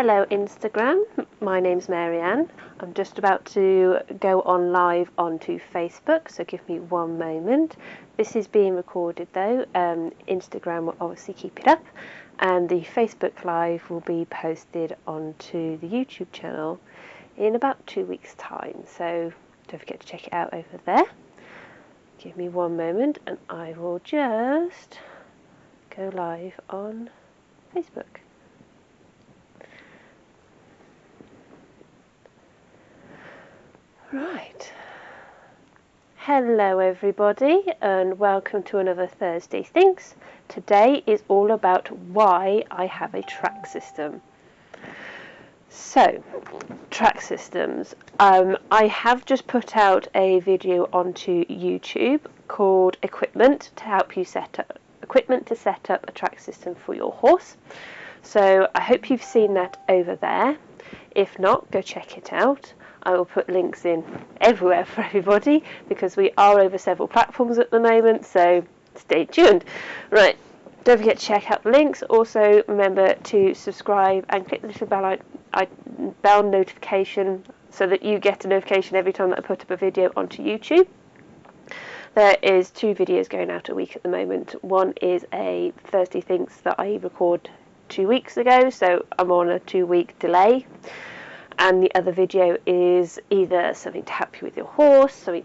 Hello Instagram, my name's Marianne. I'm just about to go on live onto Facebook, so give me one moment. This is being recorded though, Instagram will obviously keep it up, and the Facebook Live will be posted onto the YouTube channel in about 2 weeks' time, so don't forget to check it out over there. Give me one moment and I will just go live on Facebook. Right. Hello everybody and welcome to another Thursday Thinks. Today is all about why I have a track system. So, track systems. I have just put out a video onto YouTube called equipmne to help you set up a track system for your horse. So I hope you've seen that over there. If not, go check it out. I will put links in everywhere for everybody because we are over several platforms at the moment, so stay tuned. Right, don't forget to check out the links. Also remember to subscribe and click the little bell notification so that you get a notification every time that I put up a video onto YouTube. There is 2 videos going out a week at the moment. One is a Thursday Thinks that I record 2 weeks ago, so I'm on a 2-week delay. And the other video is either something to help you with your horse, something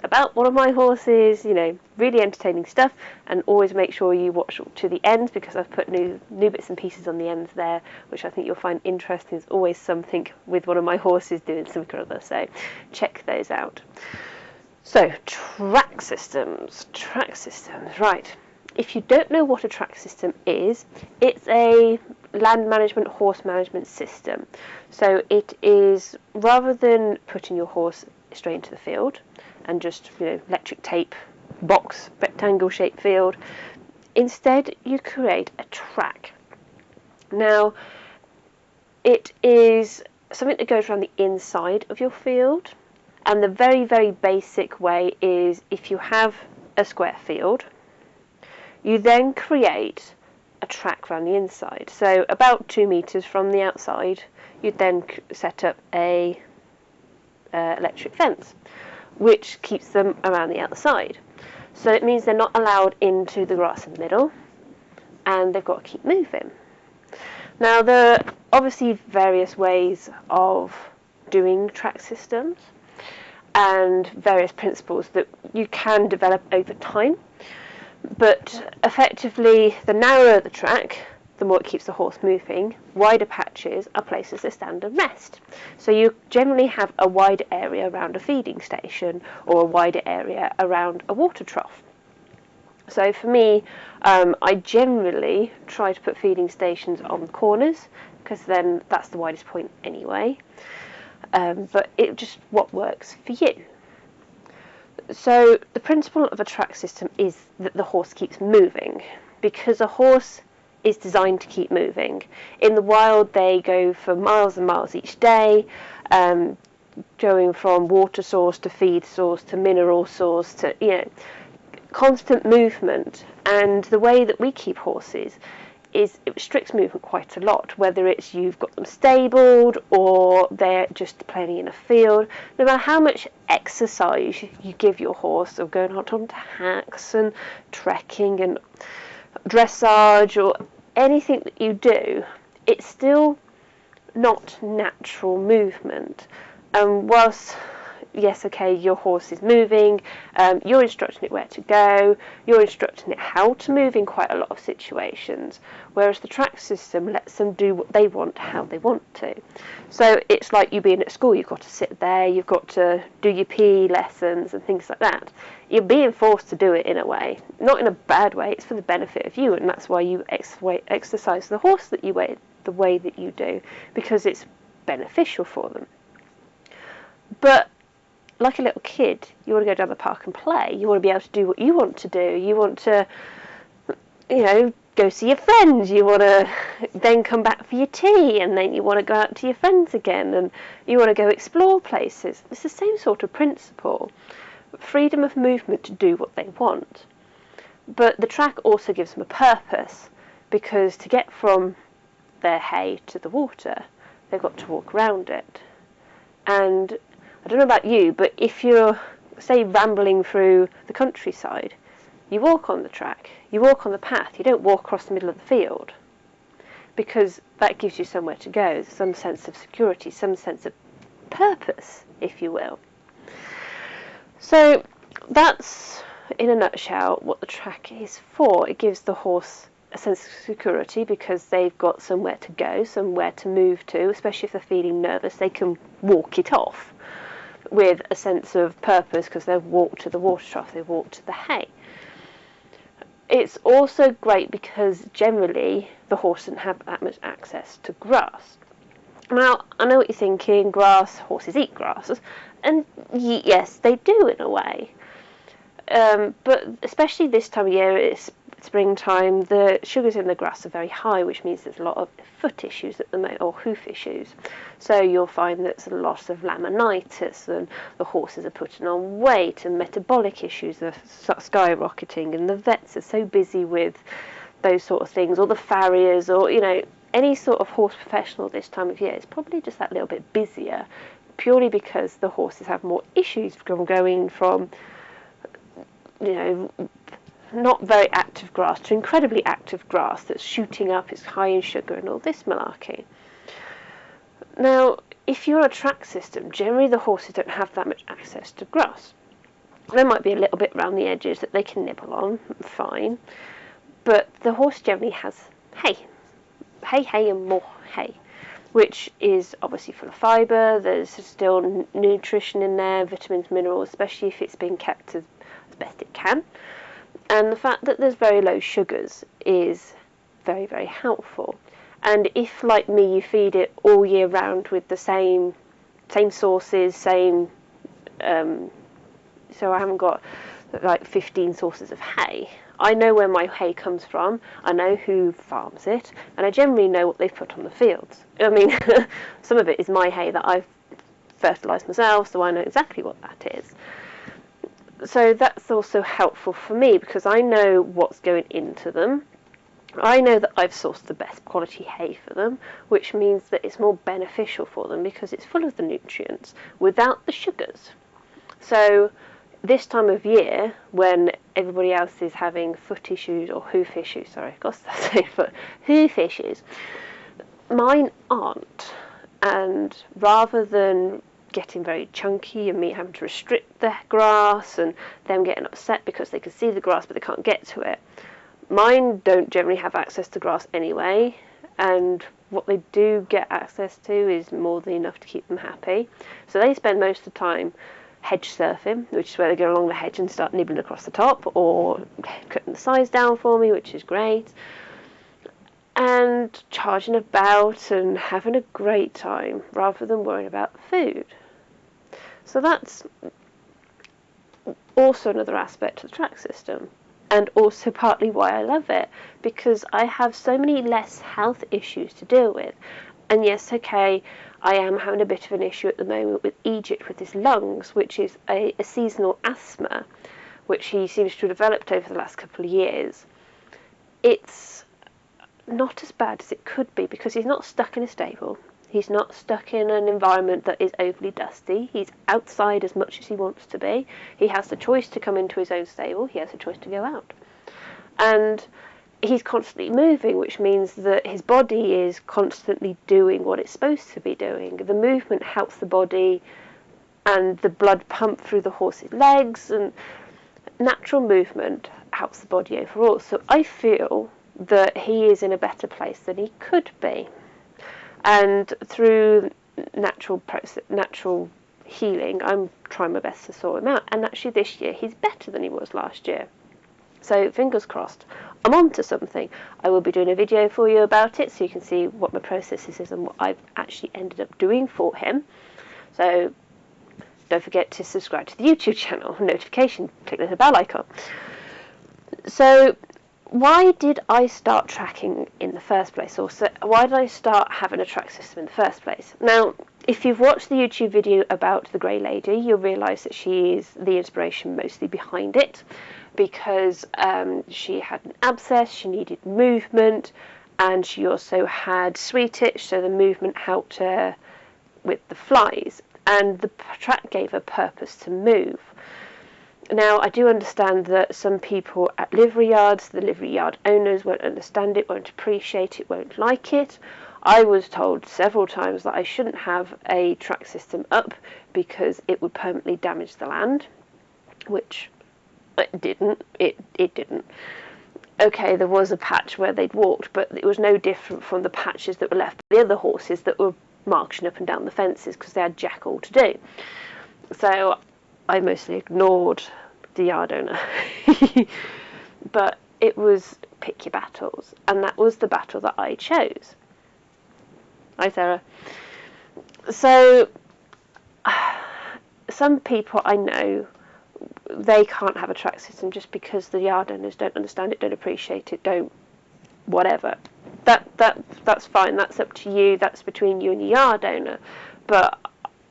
about one of my horses, you know, really entertaining stuff. And always make sure you watch to the end because I've put new bits and pieces on the ends there, which I think you'll find interesting. There's always something with one of my horses doing something or other, so check those out. So, track systems, right. If you don't know what a track system is, it's a land management, horse management system. So it is, rather than putting your horse straight into the field and just, you know, electric tape box, rectangle shaped field, instead you create a track. Now, it is something that goes around the inside of your field, and the very, very basic way is if you have a square field, you then create a track around the inside. So about 2 meters from the outside, you'd then set up a electric fence, which keeps them around the outside. So it means they're not allowed into the grass in the middle, and they've got to keep moving. Now, there are obviously various ways of doing track systems and various principles that you can develop over time. But effectively, the narrower the track, the more it keeps the horse moving. Wider patches are places to stand and rest. So you generally have a wide area around a feeding station or a wider area around a water trough. So for me, I generally try to put feeding stations on the corners because then that's the widest point anyway. But it just what works for you. So the principle of a track system is that the horse keeps moving, because a horse is designed to keep moving. In the wild, they go for miles and miles each day, going from water source to feed source to mineral source to, you know, constant movement. And the way that we keep horses is it restricts movement quite a lot, whether it's you've got them stabled or they're just playing in a field. No matter how much exercise you give your horse, or going out onto hacks and trekking and dressage or anything that you do, it's still not natural movement. Whilst yes, okay, your horse is moving, you're instructing it where to go, you're instructing it how to move in quite a lot of situations, whereas the track system lets them do what they want, how they want to. So it's like you being at school, you've got to sit there, you've got to do your PE lessons and things like that. You're being forced to do it in a way, not in a bad way, it's for the benefit of you, and that's why you exercise the horse the way that you do, because it's beneficial for them. But like a little kid, you want to go down the park and play. You want to be able to do what you want to do. You want to, you know, go see your friends. You want to then come back for your tea, and then you want to go out to your friends again, and you want to go explore places. It's the same sort of principle. Freedom of movement to do what they want. But the track also gives them a purpose, because to get from their hay to the water. They've got to walk around it. And I don't know about you, but if you're, say, rambling through the countryside, you walk on the track, you walk on the path, you don't walk across the middle of the field, because that gives you somewhere to go, some sense of security, some sense of purpose, if you will. So that's, in a nutshell, what the track is for. It gives the horse a sense of security because they've got somewhere to go, somewhere to move to, especially if they're feeling nervous. They can walk it off with a sense of purpose because they've walked to the water trough, they've walked to the hay. It's also great because generally the horse doesn't have that much access to grass. Now, I know what you're thinking, grass, horses eat grass, and yes, they do in a way. But especially this time of year, it's springtime, the sugars in the grass are very high, which means there's a lot of foot issues at the moment, or hoof issues. So you'll find there's a lot of laminitis, and the horses are putting on weight, and metabolic issues are skyrocketing, and the vets are so busy with those sort of things, or the farriers, or, you know, any sort of horse professional this time of year is probably just that little bit busier, purely because the horses have more issues from going from, you know, not very active grass to incredibly active grass that's shooting up, it's high in sugar and all this malarkey. Now, if you're a track system, generally the horses don't have that much access to grass. There might be a little bit around the edges that they can nibble on, fine, but the horse generally has hay. Hay and more hay, which is obviously full of fibre. There's still nutrition in there, vitamins, minerals, especially if it's being kept as best it can. And the fact that there's very low sugars is very, very helpful. And if, like me, you feed it all year round with the same sources, so I haven't got like 15 sources of hay. I know where my hay comes from, I know who farms it, and I generally know what they've put on the fields. I mean, some of it is my hay that I've fertilised myself, so I know exactly what that is. So that's also helpful for me because I know what's going into them. I know that I've sourced the best quality hay for them, which means that it's more beneficial for them because it's full of the nutrients without the sugars. So this time of year, when everybody else is having foot issues or hoof issues, sorry, I've got to say foot, hoof issues, mine aren't. And rather than getting very chunky and me having to restrict the grass and them getting upset because they can see the grass but they can't get to it, mine don't generally have access to grass anyway, and what they do get access to is more than enough to keep them happy. So they spend most of the time hedge surfing, which is where they go along the hedge and start nibbling across the top, or cutting the sides down for me, which is great, and charging about and having a great time rather than worrying about food. So that's also another aspect of the track system, and also partly why I love it, because I have so many less health issues to deal with. And yes, okay, I am having a bit of an issue at the moment with Egypt with his lungs, which is a seasonal asthma, which he seems to have developed over the last couple of years. It's not as bad as it could be because he's not stuck in a stable. He's not stuck in an environment that is overly dusty. He's outside as much as he wants to be. He has the choice to come into his own stable. He has the choice to go out. And he's constantly moving, which means that his body is constantly doing what it's supposed to be doing. The movement helps the body and the blood pump through the horse's legs, and natural movement helps the body overall. So I feel that he is in a better place than he could be. And through natural healing, I'm trying my best to sort him out. And actually this year he's better than he was last year. So fingers crossed, I'm on to something. I will be doing a video for you about it so you can see what my process is and what I've actually ended up doing for him. So don't forget to subscribe to the YouTube channel, notification, click the little bell icon. So why did I start tracking in the first place? Or why did I start having a track system in the first place? Now, if you've watched the YouTube video about the Grey Lady, you'll realise that she is the inspiration mostly behind it, because she had an abscess, she needed movement, and she also had sweet itch, so the movement helped her with the flies, and the track gave her purpose to move. Now, I do understand that some people at livery yards, the livery yard owners, won't understand it, won't appreciate it, won't like it. I was told several times that I shouldn't have a track system up because it would permanently damage the land, which it didn't. It didn't. Okay, there was a patch where they'd walked, but it was no different from the patches that were left by the other horses that were marching up and down the fences because they had jack all to do. So I mostly ignored the yard owner. But it was pick your battles, and that was the battle that I chose. Hi, Sarah. So some people I know, they can't have a track system just because the yard owners don't understand it, don't appreciate it, don't whatever. That's fine. That's up to you. That's between you and your yard owner. But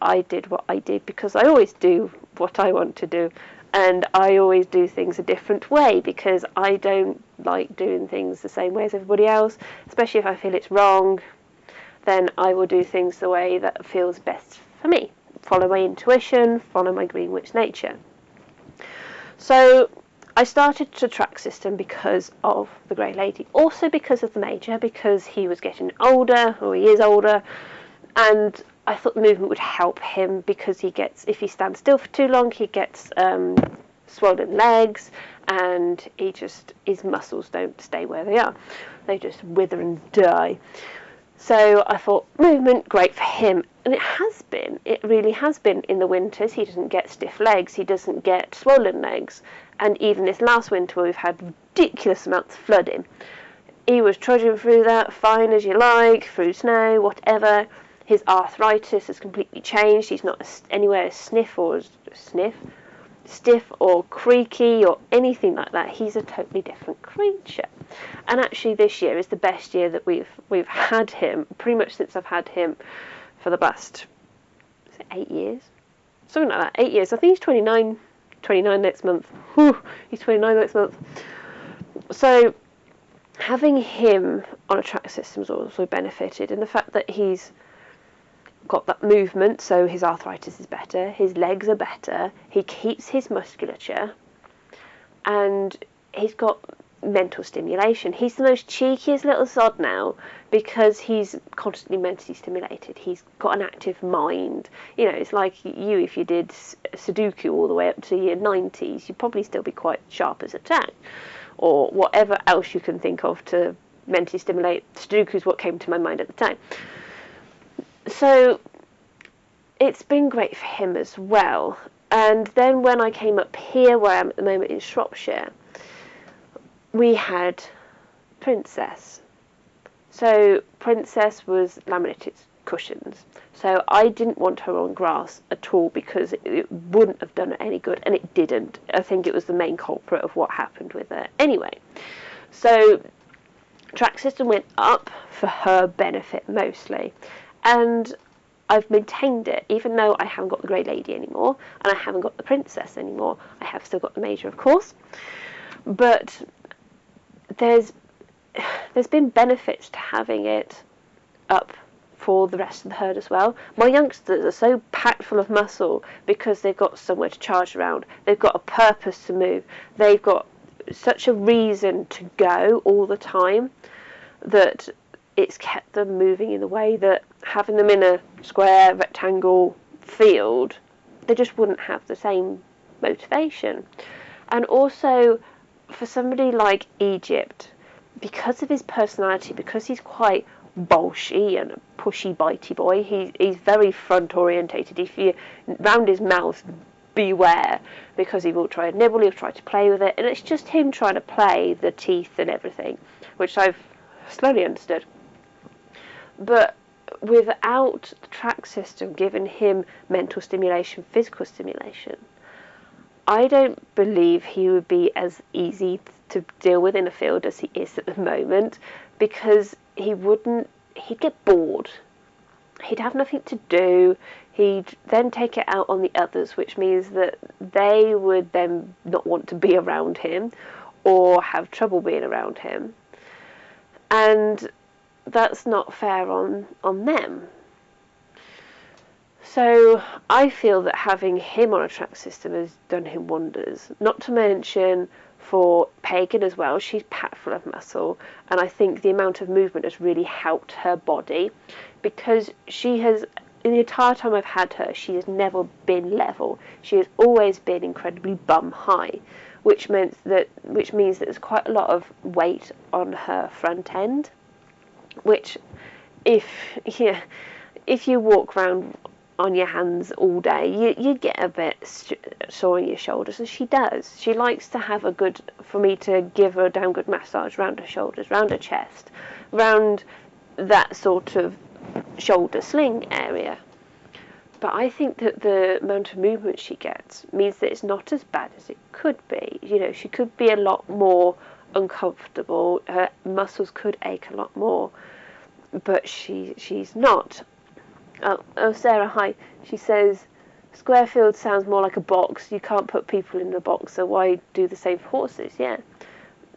I did what I did because I always do what I want to do, and I always do things a different way because I don't like doing things the same way as everybody else, especially if I feel it's wrong. Then I will do things the way that feels best for me. Follow my intuition, follow my green witch nature. So I started the track system because of the Grey Lady, also because of the Major, because he was getting older, or he is older, and I thought the movement would help him because he gets, if he stands still for too long, he gets swollen legs, and his muscles don't stay where they are. They just wither and die. So I thought, movement, great for him. And it really has been in the winters. He doesn't get stiff legs, he doesn't get swollen legs. And even this last winter, we've had ridiculous amounts of flooding. He was trudging through that, fine as you like, through snow, whatever. His arthritis has completely changed. He's not anywhere stiff or creaky or anything like that. He's a totally different creature. And actually this year is the best year that we've had him, pretty much since I've had him for the past 8 years? Something like that, 8 years. I think he's 29 next month. Whew, he's 29 next month. So having him on a track system has also benefited, and the fact that he's got that movement, so his arthritis is better, his legs are better, he keeps his musculature, and he's got mental stimulation. He's the most cheekiest little sod now because he's constantly mentally stimulated. He's got an active mind. You know, it's like you, if you did Sudoku all the way up to your 90s, you'd probably still be quite sharp as a tack, or whatever else you can think of to mentally stimulate. Sudoku is what came to my mind at the time. So it's been great for him as well. And then when I came up here, where I am at the moment in Shropshire, we had Princess. So Princess was laminated cushions. So I didn't want her on grass at all because it wouldn't have done her any good, and it didn't. I think it was the main culprit of what happened with her. Anyway, so track system went up for her benefit mostly. And I've maintained it, even though I haven't got the Grey Lady anymore, and I haven't got the Princess anymore. I have still got the Major, of course. But there's been benefits to having it up for the rest of the herd as well. My youngsters are so packed full of muscle because they've got somewhere to charge around. They've got a purpose to move. They've got such a reason to go all the time that it's kept them moving in the way that having them in a square rectangle field, they just wouldn't have the same motivation. And also for somebody like Egypt, because of his personality, because he's quite bolshy and a pushy bitey boy, he's very front orientated. If you round his mouth, beware, because he will try to nibble, he'll try to play with it, and it's just him trying to play the teeth and everything, which I've slowly understood. But without the track system giving him mental stimulation, physical stimulation, I don't believe he would be as easy to deal with in a field as he is at the moment, because he'd get bored. He'd have nothing to do. He'd then take it out on the others, which means that they would then not want to be around him or have trouble being around him. and that's not fair on them. So I feel that having him on a track system has done him wonders. Not to mention for Pagan as well, she's packed full of muscle, and I think the amount of movement has really helped her body, because she has, in the entire time I've had her, she has never been level. She has always been incredibly bum high, which means that there's quite a lot of weight on her front end, which if you walk around on your hands all day, you get a bit sore in your shoulders, and she does. She likes to have for me to give her a damn good massage around her shoulders, round her chest, round that sort of shoulder sling area. But I think that the amount of movement she gets means that it's not as bad as it could be. She could be a lot more uncomfortable, her muscles could ache a lot more, but she's not. Oh, Sarah, hi. She says, Squarefield sounds more like a box. You can't put people in the box, so why do the same for horses? Yeah.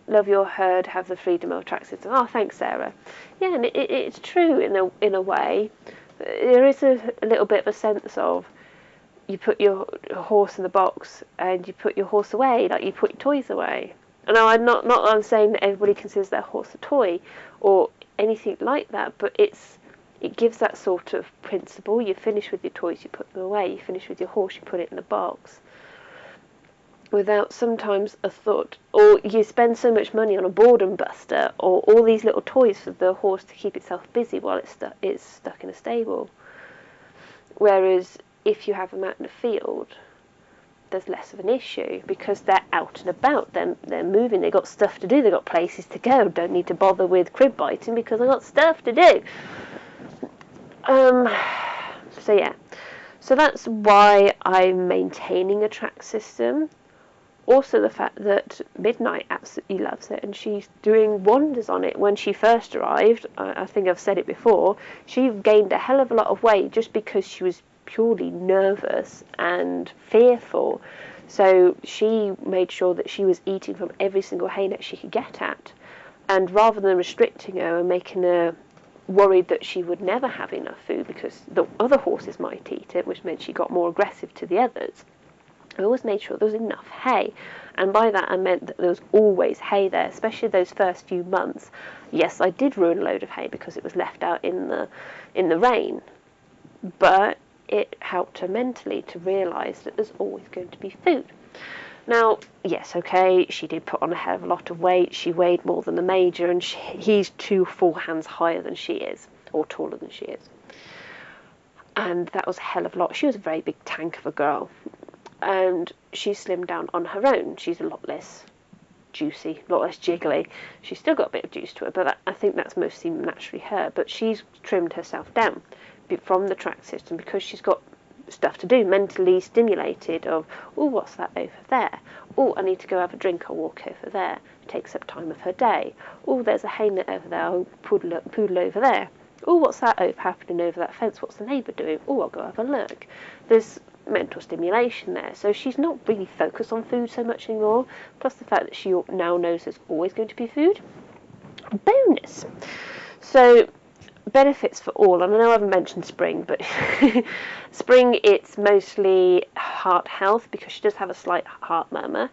Love your herd, have the freedom of a track system. Oh, thanks, Sarah. Yeah, and it's true in a way. There is a little bit of a sense of, you put your horse in the box and you put your horse away, like you put your toys away. And now I'm saying that everybody considers their horse a toy or anything like that, but it gives that sort of principle. You finish with your toys, you put them away. You finish with your horse, you put it in the box. Without sometimes a thought. Or you spend so much money on a boredom buster or all these little toys for the horse to keep itself busy while it's stuck in a stable. Whereas if you have them out in the field, there's less of an issue because they're out and about, they're moving, they've got stuff to do, they've got places to go, don't need to bother with crib biting because I've got stuff to do. So that's why I'm maintaining a track system. Also the fact that Midnight absolutely loves it and she's doing wonders on it. When she first arrived, I think I've said it before, she gained a hell of a lot of weight just because she was purely nervous and fearful. So she made sure that she was eating from every single hay net she could get at. And rather than restricting her and making her worried that she would never have enough food because the other horses might eat it, which meant she got more aggressive to the others, I always made sure there was enough hay. And by that I meant that there was always hay there, especially those first few months. Yes, I did ruin a load of hay because it was left out in the rain, but it helped her mentally to realise that there's always going to be food. Now, yes, okay, she did put on a hell of a lot of weight. She weighed more than the Major, and he's 2 full hands higher than she is, or taller than she is. And that was a hell of a lot. She was a very big tank of a girl. And she slimmed down on her own. She's a lot less juicy, a lot less jiggly. She's still got a bit of juice to her, but I think that's mostly naturally her. But she's trimmed herself down from the track system because she's got stuff to do, mentally stimulated of, oh, what's that over there? Oh, I need to go have a drink, I'll walk over there. It takes up time of her day. Oh, there's a hay net over there, I'll poodle over there. Oh, what's that happening over that fence? What's the neighbour doing? Oh, I'll go have a look. There's mental stimulation there. So she's not really focused on food so much anymore, plus the fact that she now knows there's always going to be food. Bonus! So benefits for all, and I know I haven't mentioned Spring, but Spring, it's mostly heart health because she does have a slight heart murmur,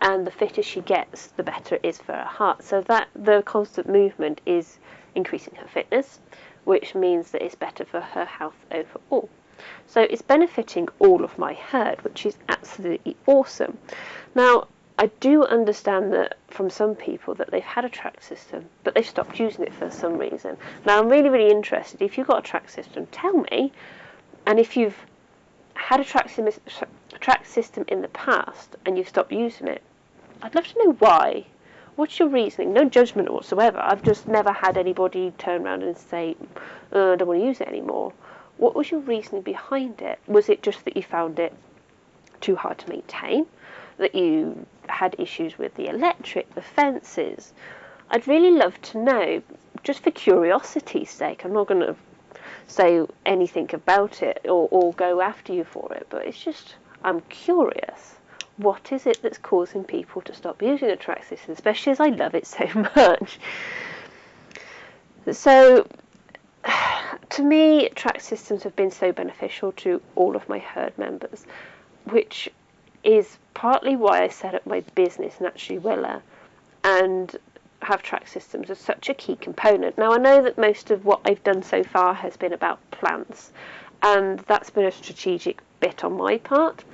and the fitter she gets, the better it is for her heart. So that the constant movement is increasing her fitness, which means that it's better for her health overall. So it's benefiting all of my herd, which is absolutely awesome. Now, I do understand that from some people that they've had a track system, but they've stopped using it for some reason. Now, I'm really, really interested. If you've got a track system, tell me. And if you've had a track system in the past and you've stopped using it, I'd love to know why. What's your reasoning? No judgment whatsoever. I've just never had anybody turn around and say, I don't want to use it anymore. What was your reasoning behind it? Was it just that you found it too hard to maintain? That you had issues with the electric, the fences? I'd really love to know, just for curiosity's sake. I'm not going to say anything about it or go after you for it, but it's just, I'm curious. What is it that's causing people to stop using the track system, especially as I love it so much? So to me, track systems have been so beneficial to all of my herd members, which is partly why I set up my business, Naturally Willa, and have track systems as such a key component. Now, I know that most of what I've done so far has been about plants, and that's been a strategic bit on my part,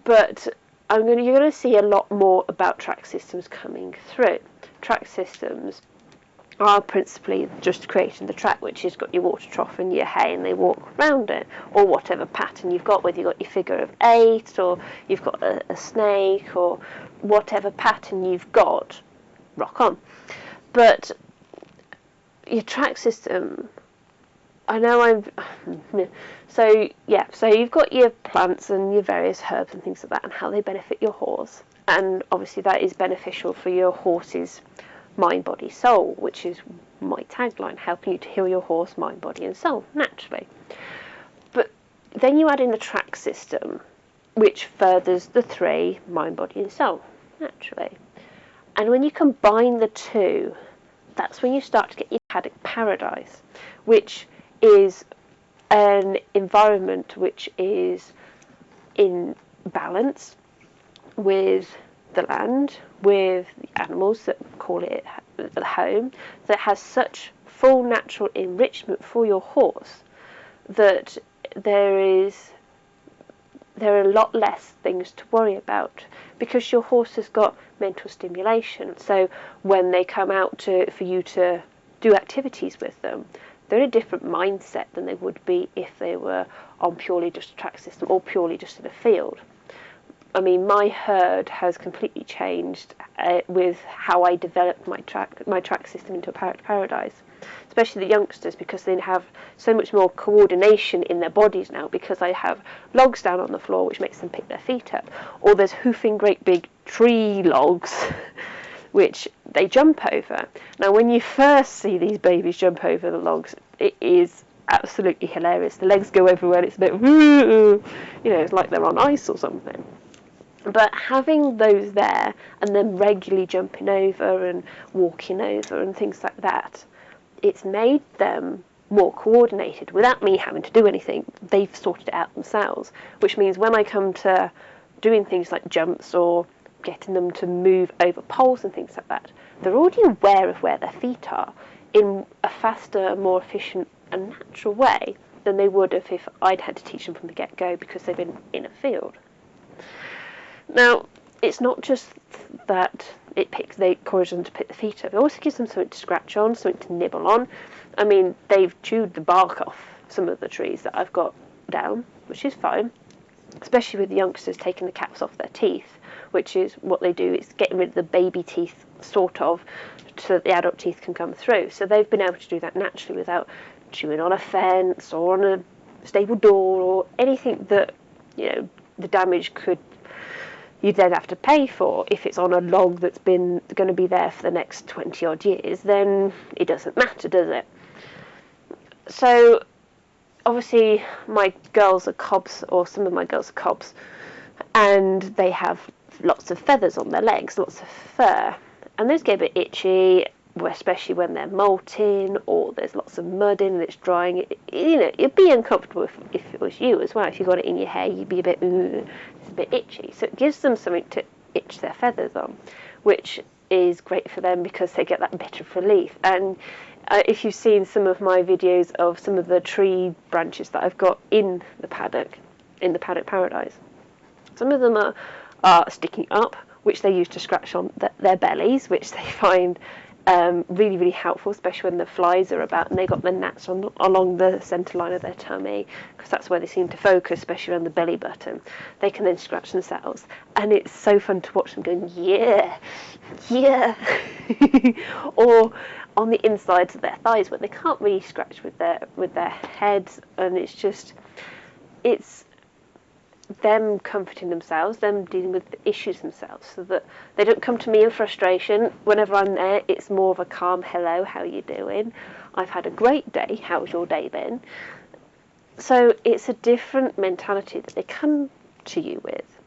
but you're going to see a lot more about track systems coming through. Track systems are principally just creating the track, which has got your water trough and your hay, and they walk around it, or whatever pattern you've got, whether you've got your figure of 8, or you've got a snake, or whatever pattern you've got, rock on. But your track system, I know so you've got your plants and your various herbs and things like that, and how they benefit your horse, and obviously that is beneficial for your horse's mind, body, soul, which is my tagline, helping you to heal your horse, mind, body and soul, naturally. But then you add in the track system, which furthers the 3, mind, body and soul, naturally. And when you combine the 2, that's when you start to get your Paddock Paradise, which is an environment which is in balance with the land, with the animals that call it the home, that has such full natural enrichment for your horse that there are a lot less things to worry about, because your horse has got mental stimulation. So when they come out for you to do activities with them, they're in a different mindset than they would be if they were on purely just a track system or purely just in a field. I mean, my herd has completely changed with how I developed my track system into a Paddock Paradise, especially the youngsters, because they have so much more coordination in their bodies now, because I have logs down on the floor which makes them pick their feet up, or there's hoofing great big tree logs which they jump over. Now, when you first see these babies jump over the logs, it is absolutely hilarious. The legs go everywhere, and it's a bit, it's like they're on ice or something. But having those there and then regularly jumping over and walking over and things like that, it's made them more coordinated without me having to do anything. They've sorted it out themselves, which means when I come to doing things like jumps or getting them to move over poles and things like that, they're already aware of where their feet are in a faster, more efficient and natural way than they would have if I'd had to teach them from the get-go, because they've been in a field. Now, it's not just that they encourage them to pick the feet up. It also gives them something to scratch on, something to nibble on. I mean, they've chewed the bark off some of the trees that I've got down, which is fine, especially with the youngsters taking the caps off their teeth, which is what they do. It's getting rid of the baby teeth, sort of, so that the adult teeth can come through. So they've been able to do that naturally without chewing on a fence or on a stable door or anything that, the damage you'd then have to pay for. If it's on a log that's going to be there for the next 20 odd years, then it doesn't matter, does it? So obviously my girls are cobs, or some of my girls are cobs, and they have lots of feathers on their legs, lots of fur, and those get a bit itchy, especially when they're molting or there's lots of mud in and it's drying. It'd be uncomfortable if it was you as well. If you got it in your hair, you'd be it's a bit itchy. So it gives them something to itch their feathers on, which is great for them because they get that bit of relief. And if you've seen some of my videos of some of the tree branches that I've got in the Paddock Paradise, some of them are sticking up, which they use to scratch on their bellies, which they find really, really helpful, especially when the flies are about and they got the gnats along the centre line of their tummy, because that's where they seem to focus, especially on the belly button. They can then scratch themselves, and it's so fun to watch them going, yeah, or on the insides of their thighs where they can't really scratch with their heads, and it's them comforting themselves, them dealing with the issues themselves, so that they don't come to me in frustration. Whenever I'm there, it's more of a calm, hello, how are you doing? I've had a great day, how's your day been? So it's a different mentality that they come to you with.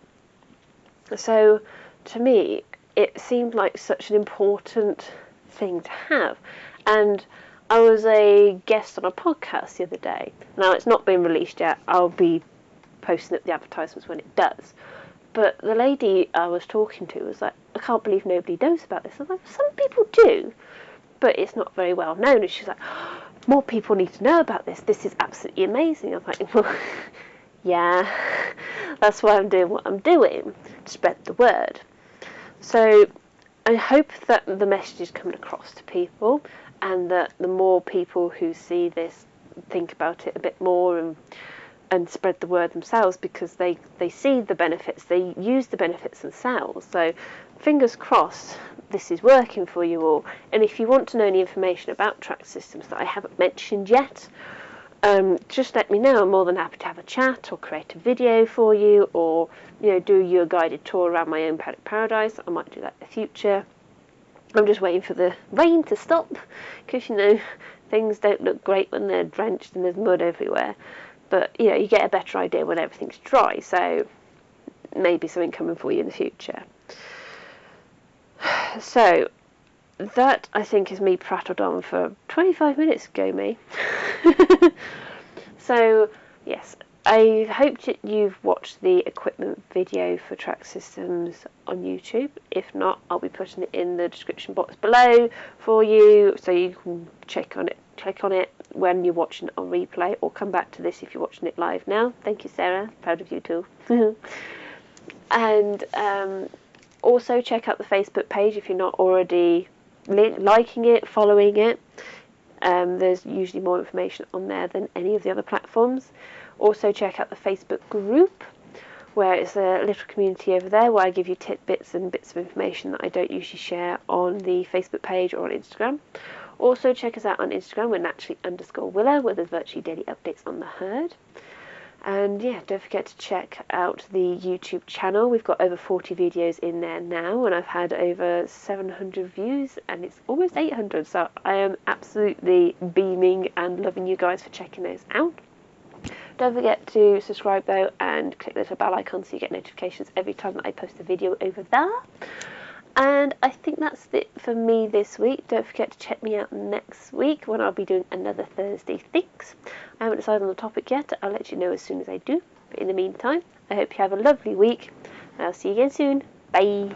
So to me, it seemed like such an important thing to have. And I was a guest on a podcast the other day. Now, it's not been released yet. I'll be posting up the advertisements when it does. But the lady I was talking to was like, I can't believe nobody knows about this. I was like, some people do, but it's not very well known. And she's like, oh, more people need to know about this. This is absolutely amazing. I was like, well, yeah, that's why I'm doing what I'm doing, to spread the word. So I hope that the message is coming across to people, and that the more people who see this think about it a bit more and spread the word themselves, because they see the benefits, they use the benefits themselves. So fingers crossed this is working for you all. And if you want to know any information about track systems that I haven't mentioned yet, just let me know. I'm more than happy to have a chat or create a video for you, or do you a guided tour around my own Paddock Paradise. I might do that in the future. I'm just waiting for the rain to stop, because things don't look great when they're drenched and there's mud everywhere. But you get a better idea when everything's dry, so maybe something coming for you in the future. So that, I think, is me prattled on for 25 minutes ago, me. So yes, I hope that you've watched the equipment video for track systems on YouTube. If not, I'll be putting it in the description box below for you, so you can click on it when you're watching it on replay, or come back to this if you're watching it live now. Thank you, Sarah. Proud of you too. And also check out the Facebook page if you're not already liking it, following it. There's usually more information on there than any of the other platforms. Also check out the Facebook group, where it's a little community over there where I give you tidbits and bits of information that I don't usually share on the Facebook page or on Instagram. Also check us out on Instagram, we're naturally_Willow, where there's virtually daily updates on the herd. And yeah, don't forget to check out the YouTube channel. We've got over 40 videos in there now, and I've had over 700 views, and it's almost 800, so I am absolutely beaming and loving you guys for checking those out. Don't forget to subscribe though, and click the little bell icon so you get notifications every time that I post a video over there. And I think that's it for me this week. Don't forget to check me out next week, when I'll be doing another Thursday Thinks. I haven't decided on the topic yet. I'll let you know as soon as I do. But in the meantime, I hope you have a lovely week, and I'll see you again soon. Bye.